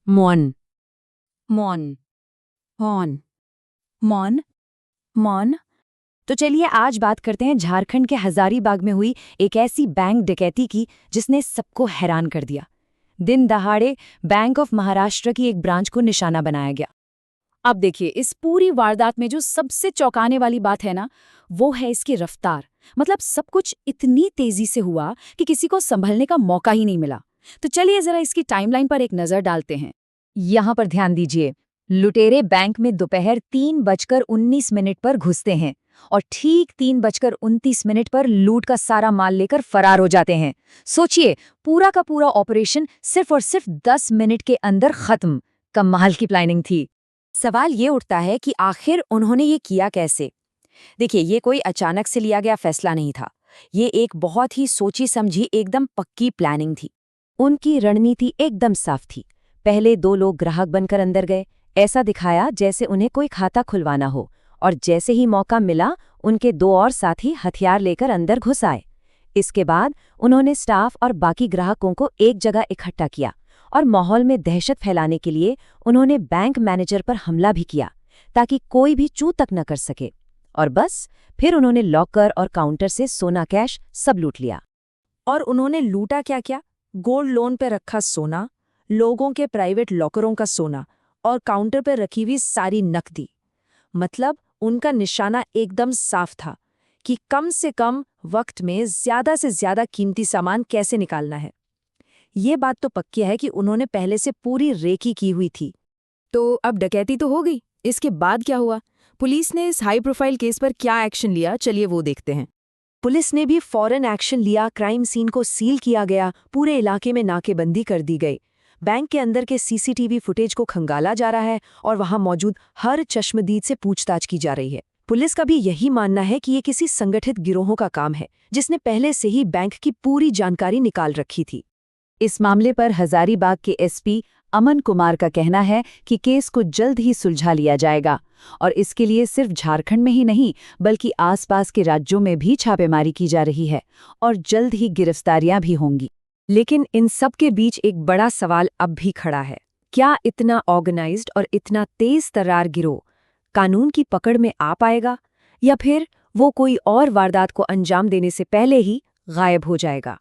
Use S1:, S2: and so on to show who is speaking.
S1: मौन।
S2: मौन, मौन, मौन, मौन।
S1: तो चलिए आज बात करते हैं झारखंड के हजारीबाग में हुई एक ऐसी बैंक डकैती की जिसने सबको हैरान कर दिया। दिन दहाड़े बैंक ऑफ महाराष्ट्र की एक ब्रांच को निशाना बनाया गया।
S2: अब देखिए, इस पूरी वारदात में जो सबसे चौंकाने वाली बात है ना, वो है इसकी रफ्तार। मतलब सब कुछ इतनी तेजी से हुआ कि किसी को संभलने का मौका ही नहीं मिला। तो चलिए जरा इसकी टाइमलाइन पर एक नजर डालते हैं।
S1: यहाँ पर ध्यान दीजिए, लुटेरे बैंक में दोपहर 3:19 पर घुसते हैं और ठीक 3:29 पर लूट का सारा माल लेकर फरार हो जाते हैं। सोचिए, पूरा का पूरा ऑपरेशन सिर्फ और सिर्फ 10 मिनट के अंदर खत्म। कमाल की प्लानिंग थी।
S2: सवाल ये उठता है कि आखिर उन्होंने ये किया कैसे। देखिए, ये कोई अचानक से लिया गया फैसला नहीं था। ये एक बहुत ही सोची समझी एकदम पक्की प्लानिंग थी।
S1: उनकी रणनीति एकदम साफ थी। पहले 2 लोग ग्राहक बनकर अंदर गए, ऐसा दिखाया जैसे उन्हें कोई खाता खुलवाना हो, और जैसे ही मौका मिला उनके 2 और साथी हथियार लेकर अंदर घुस आए। इसके बाद उन्होंने स्टाफ और बाकी ग्राहकों को एक जगह इकट्ठा किया और माहौल में दहशत फैलाने के लिए उन्होंने बैंक मैनेजर पर हमला भी किया ताकि कोई भी चू तक न कर सके। और बस फिर उन्होंने लॉकर और काउंटर से सोना कैश सब लूट लिया।
S2: और उन्होंने लूटा क्या क्या? गोल्ड लोन पे रखा सोना, लोगों के प्राइवेट लॉकरों का सोना और काउंटर पर रखी हुई सारी नकदी। मतलब उनका निशाना एकदम साफ था कि कम से कम वक्त में ज्यादा से ज्यादा कीमती सामान कैसे निकालना है। ये बात तो पक्की है कि उन्होंने पहले से पूरी रेकी की हुई थी। तो अब डकैती तो हो गई, इसके बाद क्या हुआ? पुलिस ने इस हाई प्रोफाइल केस पर क्या एक्शन लिया, चलिए वो देखते हैं। पुलिस ने भी फौरन एक्शन लिया। क्राइम सीन को सील किया गया, पूरे इलाके में नाकेबंदी कर दी गई। बैंक के अंदर के सीसीटीवी फुटेज को खंगाला जा रहा है और वहां मौजूद हर चश्मदीद से पूछताछ की जा रही है। पुलिस का भी यही मानना है कि ये किसी संगठित गिरोहों का काम है जिसने पहले से ही बैंक की पूरी जानकारी निकाल रखी थी।
S1: इस मामले पर हजारीबाग के एसपी अमन कुमार का कहना है कि केस को जल्द ही सुलझा लिया जाएगा और इसके लिए सिर्फ झारखंड में ही नहीं बल्कि आसपास के राज्यों में भी छापेमारी की जा रही है और जल्द ही गिरफ्तारियां भी होंगी। लेकिन इन सब के बीच एक बड़ा सवाल अब भी खड़ा है। क्या इतना ऑर्गेनाइज्ड और इतना तेज तर्रार गिरोह कानून की पकड़ में आ पाएगा या फिर वो कोई और वारदात को अंजाम देने से पहले ही गायब हो जाएगा?